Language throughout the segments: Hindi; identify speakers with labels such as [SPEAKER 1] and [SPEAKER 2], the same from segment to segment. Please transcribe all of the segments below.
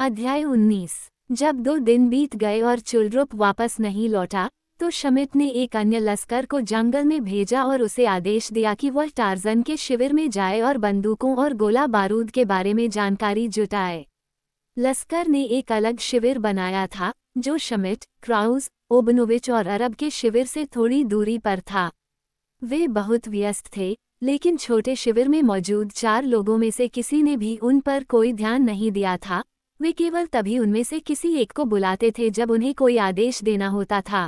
[SPEAKER 1] अध्याय 19। जब 2 दिन बीत गए और चुलरुप वापस नहीं लौटा तो शमिट ने एक अन्य लश्कर को जंगल में भेजा और उसे आदेश दिया कि वह टार्जन के शिविर में जाए और बंदूकों और गोला बारूद के बारे में जानकारी जुटाए। लश्कर ने एक अलग शिविर बनाया था जो शमिट, क्राउज, ओबनोविच और अरब के शिविर से थोड़ी दूरी पर था। वे बहुत व्यस्त थे, लेकिन छोटे शिविर में मौजूद 4 लोगों में से किसी ने भी उन पर कोई ध्यान नहीं दिया था। वे केवल तभी उनमें से किसी एक को बुलाते थे जब उन्हें कोई आदेश देना होता था।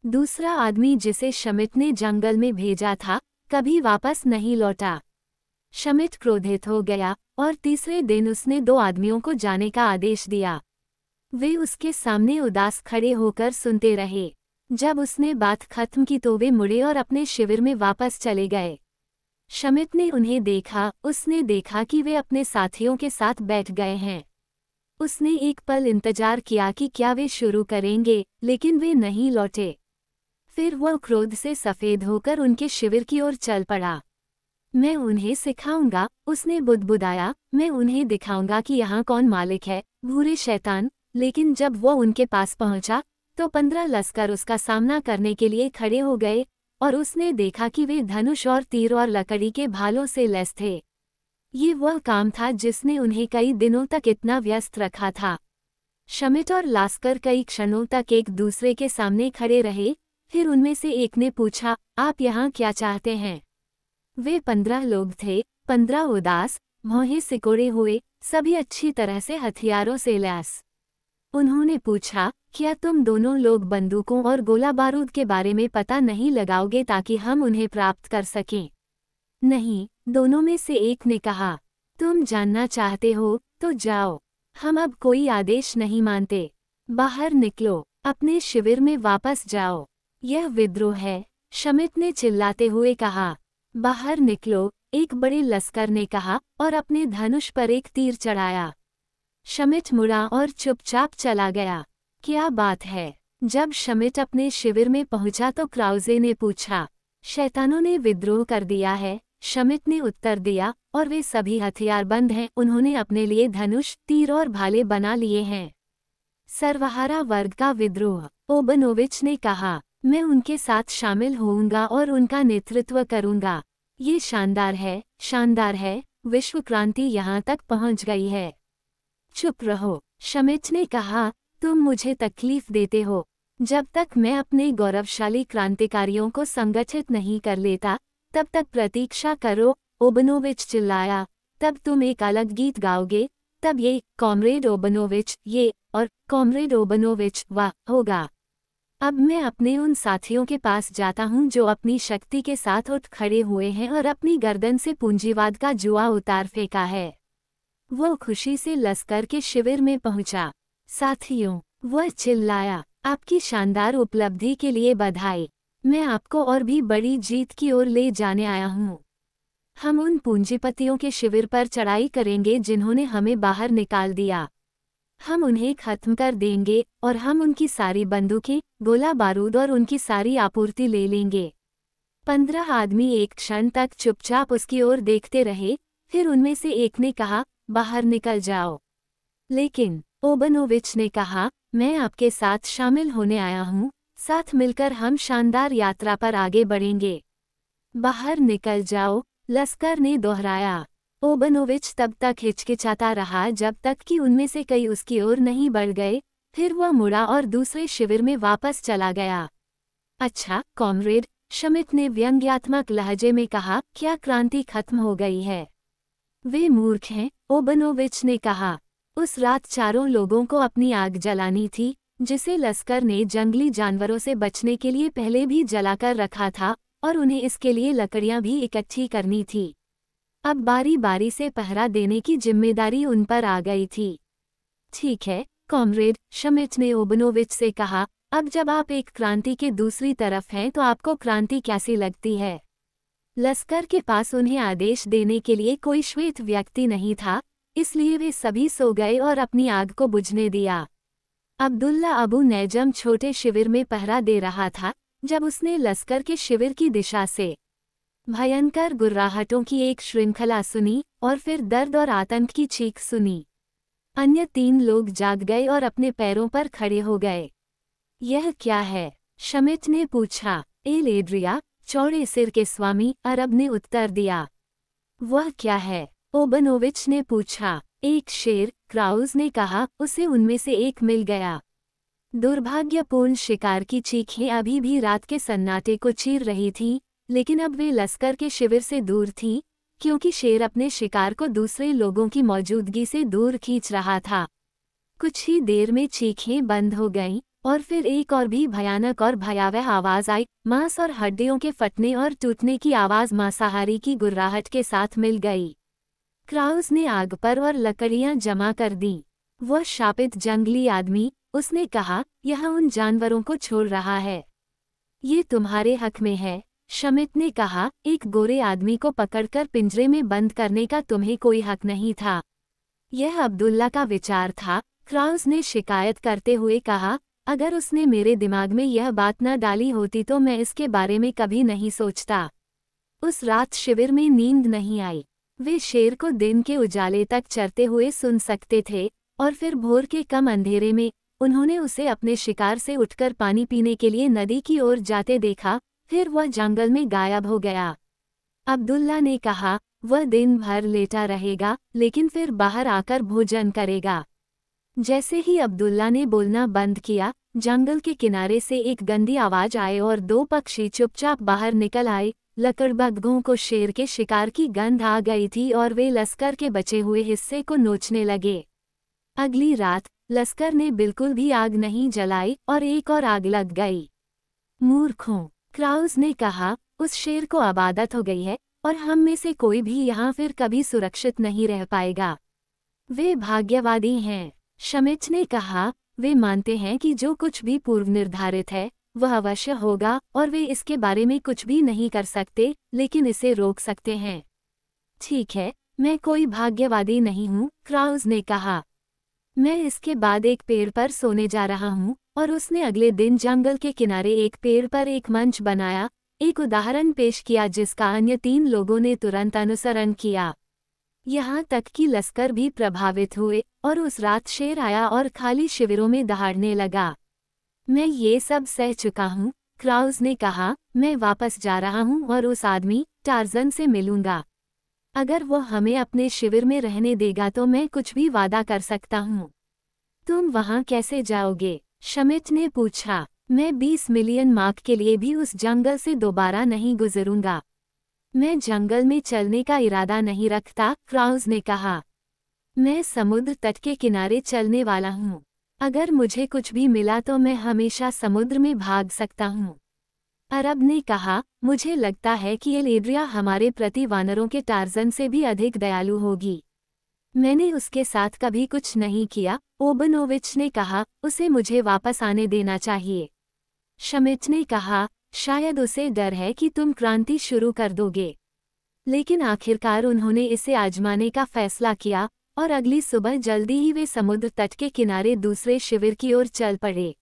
[SPEAKER 1] दूसरा आदमी जिसे शमिट ने जंगल में भेजा था कभी वापस नहीं लौटा। शमिट क्रोधित हो गया और तीसरे दिन उसने 2 आदमियों को जाने का आदेश दिया। वे उसके सामने उदास खड़े होकर सुनते रहे। जब उसने बात खत्म की तो वे मुड़े और अपने शिविर में वापस चले गए। शमिट ने उन्हें देखा। उसने देखा कि वे अपने साथियों के साथ बैठ गए हैं। उसने एक पल इंतजार किया कि क्या वे शुरू करेंगे, लेकिन वे नहीं लौटे। फिर वह क्रोध से सफ़ेद होकर उनके शिविर की ओर चल पड़ा। मैं उन्हें सिखाऊंगा, उसने बुदबुदाया। मैं उन्हें दिखाऊंगा कि यहाँ कौन मालिक है, भूरे शैतान। लेकिन जब वह उनके पास पहुंचा तो 15 लश्कर उसका सामना करने के लिए खड़े हो गए और उसने देखा कि वे धनुष और तीर और लकड़ी के भालों से लैस थे। ये वह काम था जिसने उन्हें कई दिनों तक इतना व्यस्त रखा था। शमिट और लश्कर कई क्षणों तक एक दूसरे के सामने खड़े रहे। फिर उनमें से एक ने पूछा, आप यहाँ क्या चाहते हैं? वे 15 लोग थे, 15 उदास, भौहें सिकोड़े हुए, सभी अच्छी तरह से हथियारों से लैस। उन्होंने पूछा, क्या तुम दोनों लोग बंदूकों और गोला बारूद के बारे में पता नहीं लगाओगे ताकि हम उन्हें प्राप्त कर सकें? नहीं, दोनों में से एक ने कहा। तुम जानना चाहते हो तो जाओ, हम अब कोई आदेश नहीं मानते। बाहर निकलो, अपने शिविर में वापस जाओ। यह विद्रोह है, शमिट ने चिल्लाते हुए कहा। बाहर निकलो, एक बड़े लश्कर ने कहा और अपने धनुष पर एक तीर चढ़ाया। शमिट मुड़ा और चुपचाप चला गया। क्या बात है? जब शमिट अपने शिविर में पहुंचा तो क्राउजे ने पूछा, शैतानों ने विद्रोह कर दिया है? शमिट ने उत्तर दिया, और वे सभी हथियारबंद हैं। उन्होंने अपने लिए धनुष, तीर और भाले बना लिए हैं। सर्वहारा वर्ग का विद्रोह, ओबनोविच ने कहा। मैं उनके साथ शामिल होऊंगा और उनका नेतृत्व करूंगा। ये शानदार है, शानदार है। विश्व क्रांति यहाँ तक पहुँच गई है। चुप रहो, शमिट ने कहा। तुम मुझे तकलीफ देते हो। जब तक मैं अपने गौरवशाली क्रांतिकारियों को संगठित नहीं कर लेता तब तक प्रतीक्षा करो, ओबनोविच चिल्लाया। तब तुम एक अलग गीत गाओगे, तब ये कॉमरेड ओबनोविच, ये और कॉमरेड ओबनोविच, वाह होगा। अब मैं अपने उन साथियों के पास जाता हूं जो अपनी शक्ति के साथ उठ खड़े हुए हैं और अपनी गर्दन से पूंजीवाद का जुआ उतार फेंका है। वो खुशी से लश्कर के शिविर में पहुंचा। साथियों, वह चिल्लाया, आपकी शानदार उपलब्धि के लिए बधाई। मैं आपको और भी बड़ी जीत की ओर ले जाने आया हूँ। हम उन पूंजीपतियों के शिविर पर चढ़ाई करेंगे जिन्होंने हमें बाहर निकाल दिया। हम उन्हें खत्म कर देंगे और हम उनकी सारी बंदूकें, गोला बारूद और उनकी सारी आपूर्ति ले लेंगे। 15 आदमी एक क्षण तक चुपचाप उसकी ओर देखते रहे। फिर उनमें से एक ने कहा, बाहर निकल जाओ। लेकिन ओबनोविच ने कहा, मैं आपके साथ शामिल होने आया हूँ। साथ मिलकर हम शानदार यात्रा पर आगे बढ़ेंगे। बाहर निकल जाओ, लश्कर ने दोहराया। ओबनोविच तब तक हिचकिचाता रहा जब तक कि उनमें से कई उसकी ओर नहीं बढ़ गए। फिर वह मुड़ा और दूसरे शिविर में वापस चला गया। अच्छा कॉमरेड, शमिट ने व्यंग्यात्मक लहजे में कहा, क्या क्रांति खत्म हो गई है? वे मूर्ख हैं, ओबनोविच ने कहा। उस रात 4 लोगों को अपनी आग जलानी थी, जिसे लश्कर ने जंगली जानवरों से बचने के लिए पहले भी जलाकर रखा था, और उन्हें इसके लिए लकड़ियां भी इकट्ठी करनी थी। अब बारी बारी से पहरा देने की जिम्मेदारी उन पर आ गई थी। ठीक है कॉमरेड, शमिट ने ओबनोविच से कहा। अब जब आप एक क्रांति के दूसरी तरफ हैं तो आपको क्रांति कैसी लगती है? लश्कर के पास उन्हें आदेश देने के लिए कोई श्वेत व्यक्ति नहीं था, इसलिए वे सभी सो गए और अपनी आग को बुझने दिया। अब्दुल्ला अबू नैजम छोटे शिविर में पहरा दे रहा था जब उसने लश्कर के शिविर की दिशा से भयंकर गुर्राहटों की एक श्रृंखला सुनी और फिर दर्द और आतंक की चीख सुनी। अन्य 3 लोग जाग गए और अपने पैरों पर खड़े हो गए। यह क्या है? शमिट ने पूछा। एलेड्रिया, चौड़े सिर के स्वामी, अरब ने उत्तर दिया। वह क्या है? ओबनोविच ने पूछा। एक शेर, क्राउज ने कहा, उसे उनमें से एक मिल गया। दुर्भाग्यपूर्ण शिकार की चीखें अभी भी रात के सन्नाटे को चीर रही थीं, लेकिन अब वे लश्कर के शिविर से दूर थीं, क्योंकि शेर अपने शिकार को दूसरे लोगों की मौजूदगी से दूर खींच रहा था। कुछ ही देर में चीखें बंद हो गईं, और फिर एक और भी भयानक और भयावह आवाज आई। मांस और हड्डियों के फटने और टूटने की आवाज मांसाहारी की गुर्राहट के साथ मिल गई। क्राउस ने आग पर और लकड़ियां जमा कर दीं। वह शापित जंगली आदमी, उसने कहा, यह उन जानवरों को छोड़ रहा है। ये तुम्हारे हक में है, शमिट ने कहा, एक गोरे आदमी को पकड़कर पिंजरे में बंद करने का तुम्हें कोई हक नहीं था। यह अब्दुल्ला का विचार था, क्राउस ने शिकायत करते हुए कहा, अगर उसने मेरे दिमाग में यह बात न डाली होती तो मैं इसके बारे में कभी नहीं सोचता। उस रात शिविर में नींद नहीं आई। वे शेर को दिन के उजाले तक चरते हुए सुन सकते थे, और फिर भोर के कम अंधेरे में उन्होंने उसे अपने शिकार से उठकर पानी पीने के लिए नदी की ओर जाते देखा, फिर वह जंगल में गायब हो गया। अब्दुल्ला ने कहा, वह दिन भर लेटा रहेगा, लेकिन फिर बाहर आकर भोजन करेगा। जैसे ही अब्दुल्ला ने बोलना बंद किया, जंगल के किनारे से एक गंदी आवाज आए और 2 पक्षी चुपचाप बाहर निकल आए। लकड़बग्घों को शेर के शिकार की गंध आ गई थी और वे लश्कर के बचे हुए हिस्से को नोचने लगे। अगली रात लश्कर ने बिल्कुल भी आग नहीं जलाई और एक और आग लग गई। मूर्खों, क्राउस ने कहा, उस शेर को अब आदत हो गई है और हम में से कोई भी यहाँ फिर कभी सुरक्षित नहीं रह पाएगा। वे भाग्यवादी हैं, शमिट ने कहा। वे मानते हैं कि जो कुछ भी पूर्व निर्धारित है वह अवश्य होगा और वे इसके बारे में कुछ भी नहीं कर सकते, लेकिन इसे रोक सकते हैं। ठीक है, मैं कोई भाग्यवादी नहीं हूँ, क्राउस ने कहा। मैं इसके बाद एक पेड़ पर सोने जा रहा हूँ, और उसने अगले दिन जंगल के किनारे एक पेड़ पर एक मंच बनाया, एक उदाहरण पेश किया जिसका अन्य 3 लोगों ने तुरंत अनुसरण किया। यहाँ तक कि लश्कर भी प्रभावित हुए, और उस रात शेर आया और खाली शिविरों में दहाड़ने लगा। मैं ये सब सह चुका हूँ, क्राउस ने कहा। मैं वापस जा रहा हूँ और उस आदमी टार्जन से मिलूंगा। अगर वो हमें अपने शिविर में रहने देगा तो मैं कुछ भी वादा कर सकता हूँ। तुम वहाँ कैसे जाओगे? शमिट ने पूछा। मैं 20 मिलियन मार्क के लिए भी उस जंगल से दोबारा नहीं गुजरूंगा। मैं जंगल में चलने का इरादा नहीं रखता, क्राउस ने कहा। मैं समुद्र तट के किनारे चलने वाला हूँ। अगर मुझे कुछ भी मिला तो मैं हमेशा समुद्र में भाग सकता हूँ। अरब ने कहा, मुझे लगता है कि एलेड्रिया हमारे प्रति वानरों के टार्जन से भी अधिक दयालु होगी। मैंने उसके साथ कभी कुछ नहीं किया, ओबनोविच ने कहा, उसे मुझे वापस आने देना चाहिए। शमिट ने कहा, शायद उसे डर है कि तुम क्रांति शुरू कर दोगे। लेकिन आखिरकार उन्होंने इसे आजमाने का फैसला किया, और अगली सुबह जल्दी ही वे समुद्र तट के किनारे दूसरे शिविर की ओर चल पड़े।